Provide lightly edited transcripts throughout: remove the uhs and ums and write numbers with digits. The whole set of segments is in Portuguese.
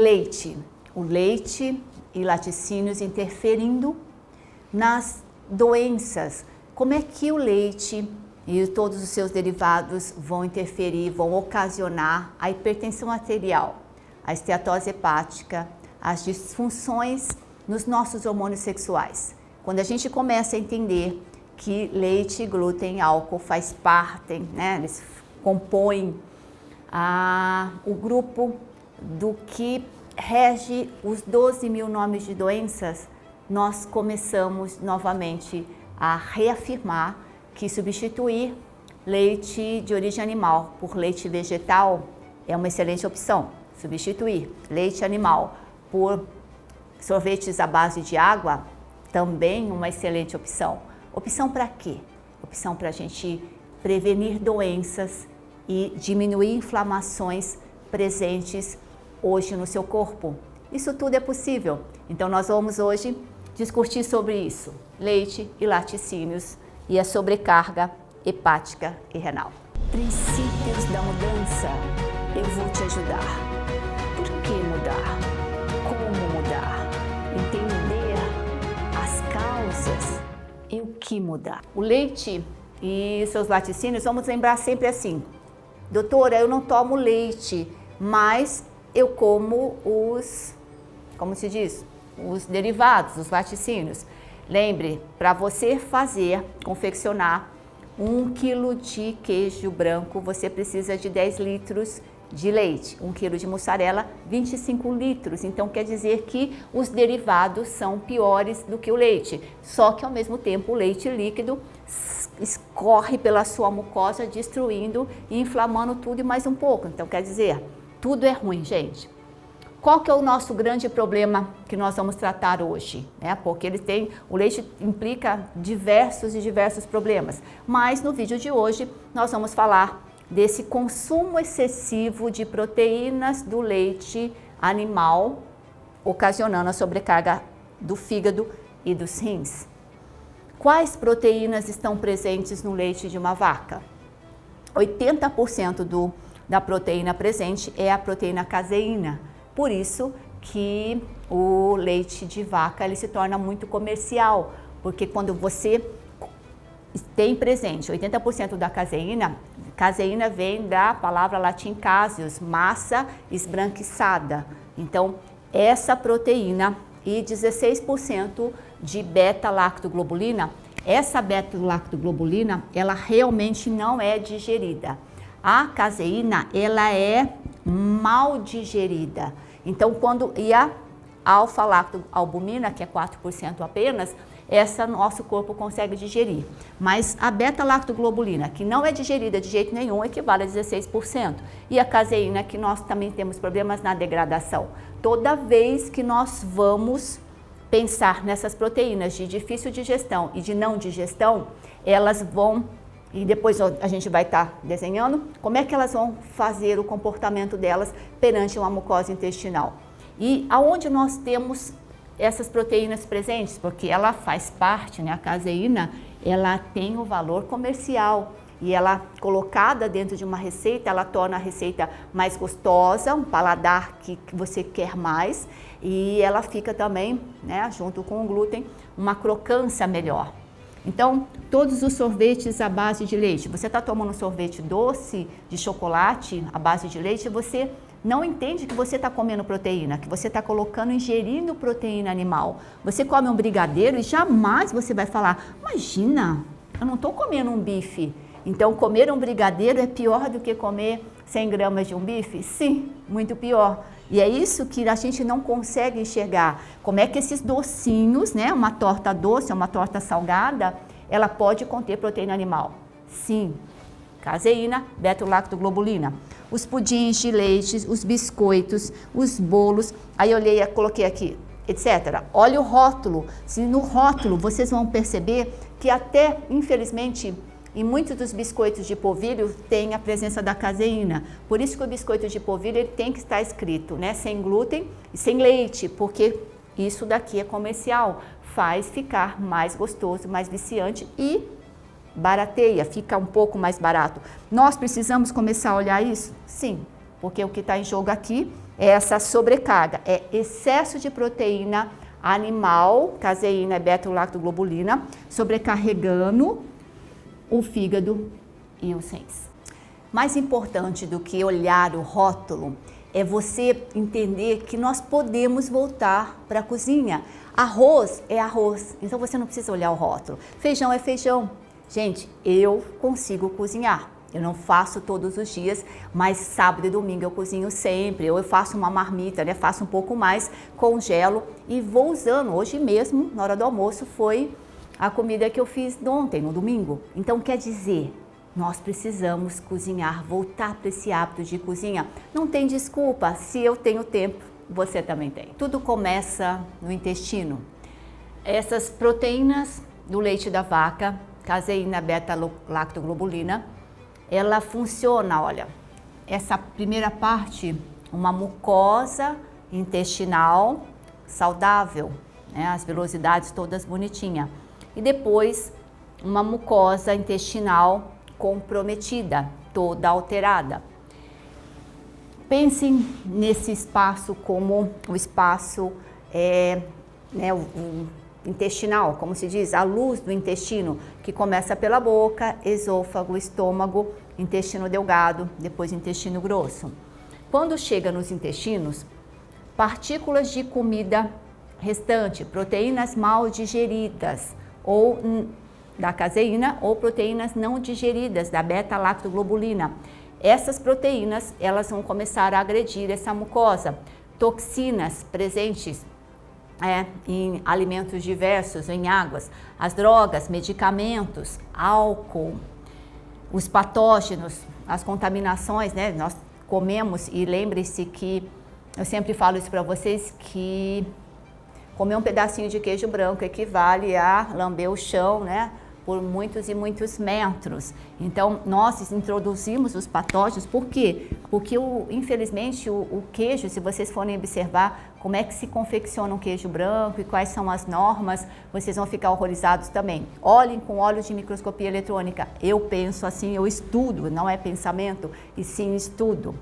leite. O leite e laticínios interferindo nas doenças. Como é que o leite e todos os seus derivados vão interferir, vão ocasionar a hipertensão arterial, a esteatose hepática, as disfunções nos nossos hormônios sexuais? Quando a gente começa a entender que leite, glúten e álcool faz parte, né, eles compõem o grupo do que rege os 12 mil nomes de doenças, nós começamos novamente a reafirmar que substituir leite de origem animal por leite vegetal é uma excelente opção. Substituir leite animal por sorvetes à base de água, também uma excelente opção. Opção para quê? Opção para a gente prevenir doenças e diminuir inflamações presentes hoje no seu corpo. Isso tudo é possível. Então nós vamos hoje discutir sobre isso, leite e laticínios e a sobrecarga hepática e renal. Princípios da mudança, eu vou te ajudar. Por que mudar? Como mudar? Entender as causas e o que mudar. O leite e seus laticínios, vamos lembrar sempre assim: doutora, eu não tomo leite, mas eu como como se diz? Os derivados, os laticínios. Lembre, para você confeccionar 1 quilo de queijo branco, você precisa de 10 litros de leite. 1 quilo de mussarela, 25 litros. Então, quer dizer que os derivados são piores do que o leite. Só que, ao mesmo tempo, o leite líquido escorre pela sua mucosa, destruindo e inflamando tudo e mais um pouco. Então, quer dizer, tudo é ruim, gente. Qual que é o nosso grande problema que nós vamos tratar hoje? Porque o leite implica diversos problemas. Mas no vídeo de hoje nós vamos falar desse consumo excessivo de proteínas do leite animal, ocasionando a sobrecarga do fígado e dos rins. Quais proteínas estão presentes no leite de uma vaca? 80% da proteína presente é a proteína caseína. Por isso que o leite de vaca ele se torna muito comercial, porque quando você tem presente 80% da caseína, caseína vem da palavra latim caseus, massa esbranquiçada. Então, essa proteína e 16% de beta-lactoglobulina, essa beta-lactoglobulina, ela realmente não é digerida. A caseína, ela é mal digerida. Então, a alfa-lactoalbumina, que é 4% apenas, essa nosso corpo consegue digerir. Mas a beta-lactoglobulina, que não é digerida de jeito nenhum, equivale a 16%. E a caseína, que nós também temos problemas na degradação. Toda vez que nós vamos pensar nessas proteínas de difícil digestão e de não digestão, elas vão, e depois a gente vai estar desenhando, como é que elas vão fazer o comportamento delas perante uma mucosa intestinal. E aonde nós temos essas proteínas presentes, porque ela faz parte, a caseína, ela tem o valor comercial e ela colocada dentro de uma receita, ela torna a receita mais gostosa, um paladar que você quer mais e ela fica também, junto com o glúten, uma crocância melhor. Então, todos os sorvetes à base de leite, você está tomando um sorvete doce de chocolate à base de leite, você não entende que você está comendo proteína, que você está ingerindo proteína animal. Você come um brigadeiro e jamais você vai falar, imagina, eu não estou comendo um bife. Então, comer um brigadeiro é pior do que comer 100 gramas de um bife? Sim, muito pior. E é isso que a gente não consegue enxergar. Como é que esses docinhos, uma torta doce, uma torta salgada, ela pode conter proteína animal? Sim, caseína, beta-lactoglobulina. Os pudins de leite, os biscoitos, os bolos, aí eu coloquei aqui, etc. Olha o rótulo. Se no rótulo vocês vão perceber que até, infelizmente, em muitos dos biscoitos de polvilho tem a presença da caseína. Por isso que o biscoito de polvilho ele tem que estar escrito, sem glúten e sem leite, porque isso daqui é comercial, faz ficar mais gostoso, mais viciante e barateia, fica um pouco mais barato. Nós precisamos começar a olhar isso? Sim, porque o que está em jogo aqui essa sobrecarga, é excesso de proteína animal, caseína e beta-lactoglobulina, sobrecarregando o fígado e os rins. Mais importante do que olhar o rótulo é você entender que nós podemos voltar para a cozinha. Arroz é arroz, então você não precisa olhar o rótulo. Feijão é feijão. Gente, eu consigo cozinhar. Eu não faço todos os dias, mas sábado e domingo eu cozinho sempre. Ou eu faço uma marmita, né? Faço um pouco mais, congelo e vou usando. Hoje mesmo, na hora do almoço, foi a comida que eu fiz ontem, no domingo. Então, quer dizer, nós precisamos cozinhar, voltar para esse hábito de cozinha. Não tem desculpa, se eu tenho tempo, você também tem. Tudo começa no intestino. Essas proteínas do leite da vaca, caseína, beta-lactoglobulina, ela funciona, olha, essa primeira parte, uma mucosa intestinal saudável, né, as velocidades todas bonitinhas. E depois, uma mucosa intestinal comprometida, toda alterada. Pensem nesse espaço como o espaço o intestinal, como se diz, a luz do intestino, que começa pela boca, esôfago, estômago, intestino delgado, depois intestino grosso. Quando chega nos intestinos, partículas de comida restante, proteínas mal digeridas, ou da caseína, ou proteínas não digeridas, da beta-lactoglobulina. Essas proteínas, elas vão começar a agredir essa mucosa. Toxinas presentes em alimentos diversos, em águas, as drogas, medicamentos, álcool, os patógenos, as contaminações, né? Nós comemos, e lembre-se que eu sempre falo isso para vocês, que comer um pedacinho de queijo branco equivale a lamber o chão, né? Por muitos e muitos metros. Então, nós introduzimos os patógenos, por quê? Porque, infelizmente, o queijo, se vocês forem observar como é que se confecciona um queijo branco e quais são as normas, vocês vão ficar horrorizados também. Olhem com olhos de microscopia eletrônica. Eu penso assim, eu estudo, não é pensamento, e sim estudo.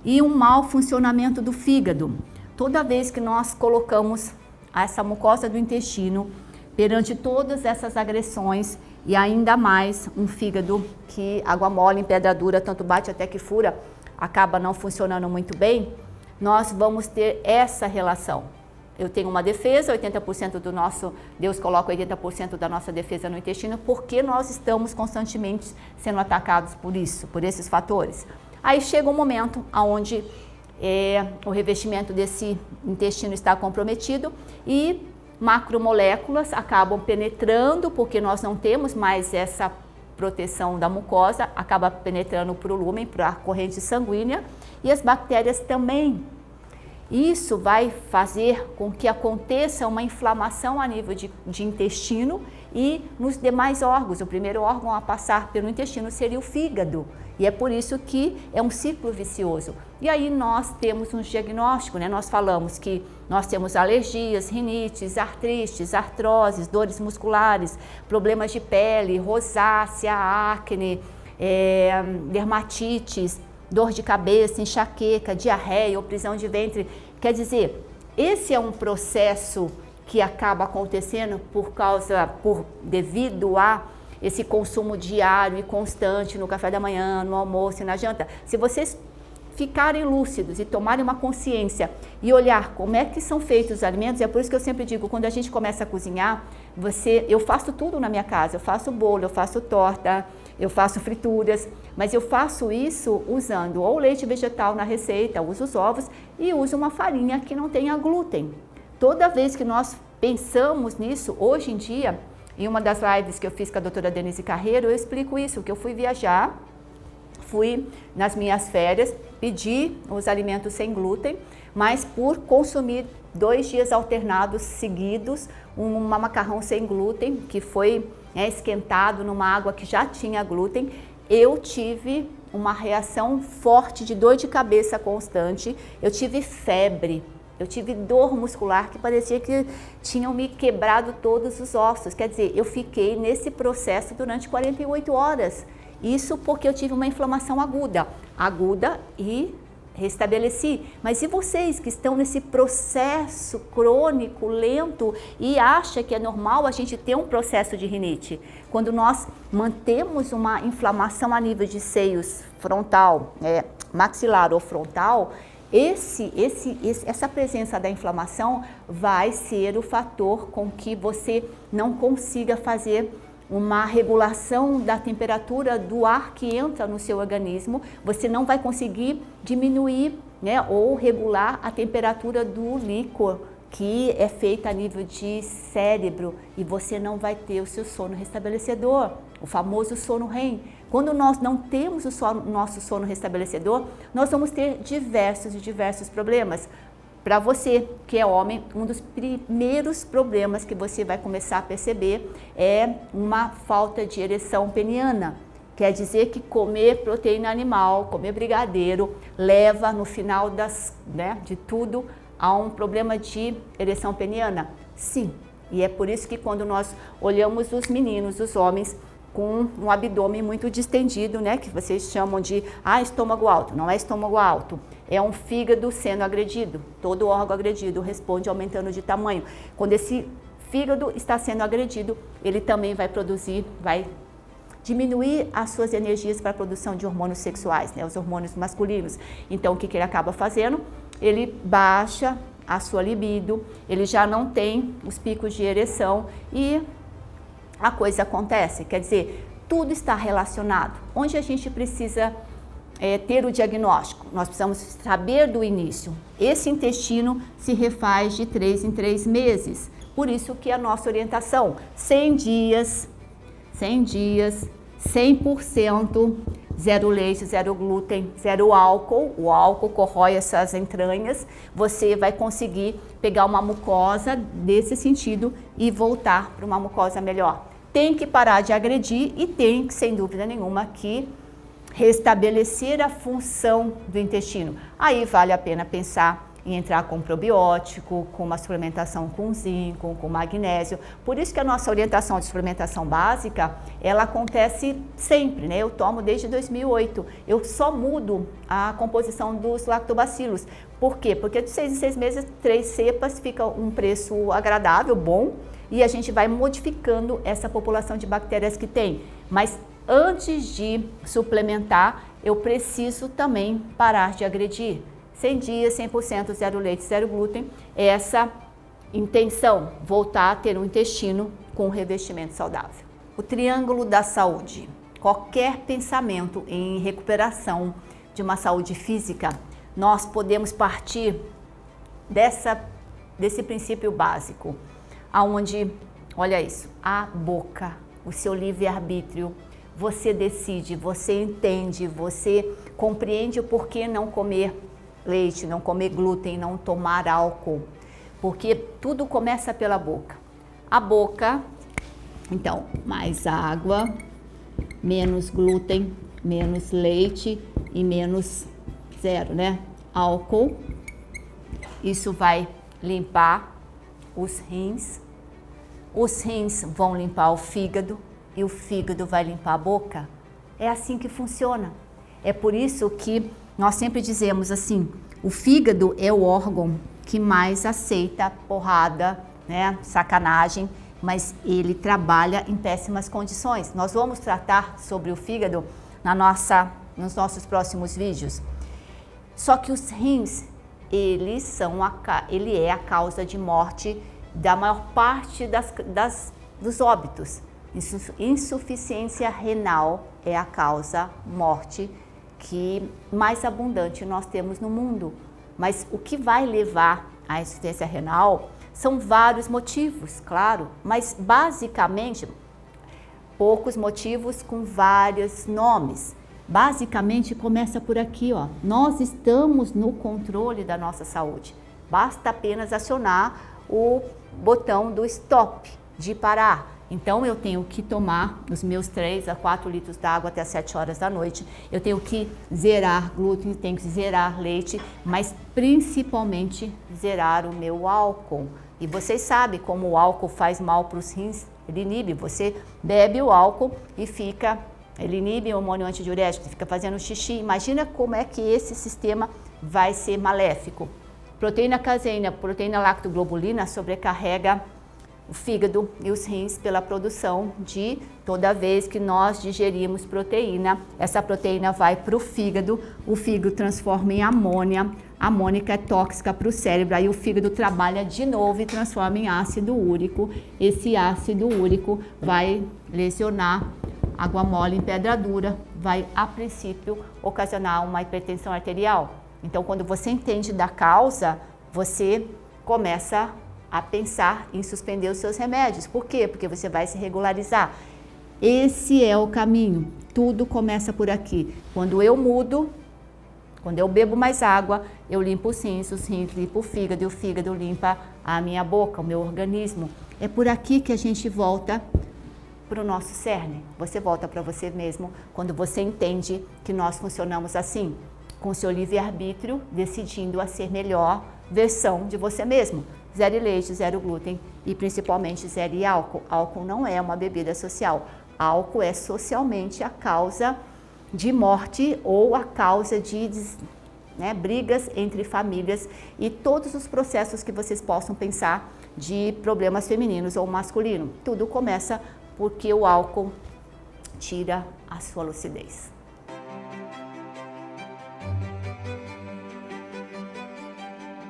E um mau funcionamento do fígado. Toda vez que nós colocamos essa mucosa do intestino perante todas essas agressões, e ainda mais um fígado que água mole em pedra dura, tanto bate até que fura, acaba não funcionando muito bem, nós vamos ter essa relação. Eu tenho uma defesa, 80% do nosso, Deus coloca 80% da nossa defesa no intestino, porque nós estamos constantemente sendo atacados por isso, por esses fatores. Aí chega um momento onde o revestimento desse intestino está comprometido e macromoléculas acabam penetrando, porque nós não temos mais essa proteção da mucosa, acaba penetrando para o lúmen, para a corrente sanguínea, e as bactérias também. Isso vai fazer com que aconteça uma inflamação a nível de intestino e nos demais órgãos. O primeiro órgão a passar pelo intestino seria o fígado. E é por isso que é um ciclo vicioso. E aí nós temos um diagnóstico, né? Nós falamos que nós temos alergias, rinites, artrites, artroses, dores musculares, problemas de pele, rosácea, acne, dermatites, dor de cabeça, enxaqueca, diarreia ou prisão de ventre. Quer dizer, esse é um processo que acaba acontecendo devido a esse consumo diário e constante no café da manhã, no almoço e na janta. Se vocês ficarem lúcidos e tomarem uma consciência e olhar como é que são feitos os alimentos, é por isso que eu sempre digo, quando a gente começa a cozinhar, eu faço tudo na minha casa, eu faço bolo, eu faço torta, eu faço frituras, mas eu faço isso usando ou leite vegetal na receita, uso os ovos e uso uma farinha que não tenha glúten. Toda vez que nós pensamos nisso, hoje em dia, em uma das lives que eu fiz com a doutora Denise Carreiro, eu explico isso, que eu fui viajar, fui nas minhas férias, pedi os alimentos sem glúten, mas por consumir 2 dias alternados seguidos, um macarrão sem glúten, que foi esquentado numa água que já tinha glúten, eu tive uma reação forte de dor de cabeça constante, eu tive febre, eu tive dor muscular que parecia que tinham me quebrado todos os ossos. Quer dizer, eu fiquei nesse processo durante 48 horas. Isso porque eu tive uma inflamação aguda e restabeleci. Mas e vocês que estão nesse processo crônico, lento e acha que é normal a gente ter um processo de rinite? Quando nós mantemos uma inflamação a nível de seios frontal, maxilar ou frontal, essa presença da inflamação vai ser o fator com que você não consiga fazer uma regulação da temperatura do ar que entra no seu organismo, você não vai conseguir diminuir, né, ou regular a temperatura do líquor que é feita a nível de cérebro, e você não vai ter o seu sono restabelecedor, o famoso sono REM. Quando nós não temos o nosso sono restabelecedor, nós vamos ter diversos problemas. Para você que é homem, um dos primeiros problemas que você vai começar a perceber é uma falta de ereção peniana. Quer dizer que comer proteína animal, comer brigadeiro, leva no final de tudo a um problema de ereção peniana? Sim, e é por isso que quando nós olhamos os meninos, os homens, com um abdômen muito distendido, né, que vocês chamam de estômago alto. Não é estômago alto, é um fígado sendo agredido. Todo órgão agredido responde aumentando de tamanho. Quando esse fígado está sendo agredido, ele também vai diminuir as suas energias para a produção de hormônios sexuais, né, os hormônios masculinos. Então, o que ele acaba fazendo? Ele baixa a sua libido, ele já não tem os picos de ereção e a coisa acontece. Quer dizer, tudo está relacionado. Onde a gente precisa ter o diagnóstico? Nós precisamos saber do início. Esse intestino se refaz de 3 em 3 meses. Por isso que a nossa orientação, 100 dias, 100%, zero leite, zero glúten, zero álcool. O álcool corrói essas entranhas. Você vai conseguir pegar uma mucosa desse sentido e voltar para uma mucosa melhor. Tem que parar de agredir e tem que, sem dúvida nenhuma, que restabelecer a função do intestino. Aí vale a pena pensar em entrar com probiótico, com uma suplementação com zinco, com magnésio. Por isso que a nossa orientação de suplementação básica, ela acontece sempre, né? Eu tomo desde 2008. Eu só mudo a composição dos lactobacilos. Por quê? Porque de 6 em 6 meses, 3 cepas fica um preço agradável, bom, e a gente vai modificando essa população de bactérias que tem. Mas antes de suplementar, eu preciso também parar de agredir. 100 dias, 100%, zero leite, zero glúten, essa intenção, voltar a ter um intestino com revestimento saudável. O triângulo da saúde. Qualquer pensamento em recuperação de uma saúde física, nós podemos partir desse princípio básico, aonde, olha isso, a boca, o seu livre-arbítrio, você decide, você entende, você compreende o porquê não comer leite, não comer glúten, não tomar álcool, porque tudo começa pela boca. A boca, então, mais água, menos glúten, menos leite e menos zero, né? Álcool. Isso vai limpar os rins vão limpar o fígado e o fígado vai limpar a boca. É assim que funciona. É por isso que nós sempre dizemos assim, o fígado é o órgão que mais aceita porrada, né, sacanagem, mas ele trabalha em péssimas condições. Nós vamos tratar sobre o fígado nos nossos próximos vídeos. Só que os rins, ele é a causa de morte da maior parte dos óbitos. Insuficiência renal é a causa morte que mais abundante nós temos no mundo. Mas o que vai levar à insuficiência renal são vários motivos, claro, mas basicamente poucos motivos com vários nomes. Basicamente começa por aqui, ó. Nós estamos no controle da nossa saúde. Basta apenas acionar o botão do stop, de parar. Então eu tenho que tomar os meus 3 a 4 litros d'água até as 7 horas da noite. Eu tenho que zerar glúten, tenho que zerar leite, mas principalmente zerar o meu álcool. E vocês sabem como o álcool faz mal para os rins, ele inibe. Você bebe o álcool e ele inibe o hormônio antidiurético, fica fazendo xixi. Imagina como é que esse sistema vai ser maléfico. Proteína caseína, proteína lactoglobulina sobrecarrega o fígado e os rins pela produção de toda vez que nós digerimos proteína. Essa proteína vai para o fígado transforma em amônia. A amônica é tóxica para o cérebro, aí o fígado trabalha de novo e transforma em ácido úrico. Esse ácido úrico vai lesionar água mole em pedra dura, vai a princípio ocasionar uma hipertensão arterial. Então, quando você entende da causa, você começa a pensar em suspender os seus remédios. Por quê? Porque você vai se regularizar. Esse é o caminho. Tudo começa por aqui. Quando eu mudo, quando eu bebo mais água, eu limpo os rins limpam o fígado e o fígado limpa a minha boca, o meu organismo. É por aqui que a gente volta para o nosso cerne. Você volta para você mesmo quando você entende que nós funcionamos assim, com seu livre-arbítrio, decidindo a ser melhor versão de você mesmo. Zero leite, zero glúten e principalmente zero álcool. Álcool não é uma bebida social. Álcool é socialmente a causa de morte ou a causa de brigas entre famílias e todos os processos que vocês possam pensar de problemas femininos ou masculinos. Tudo começa porque o álcool tira a sua lucidez.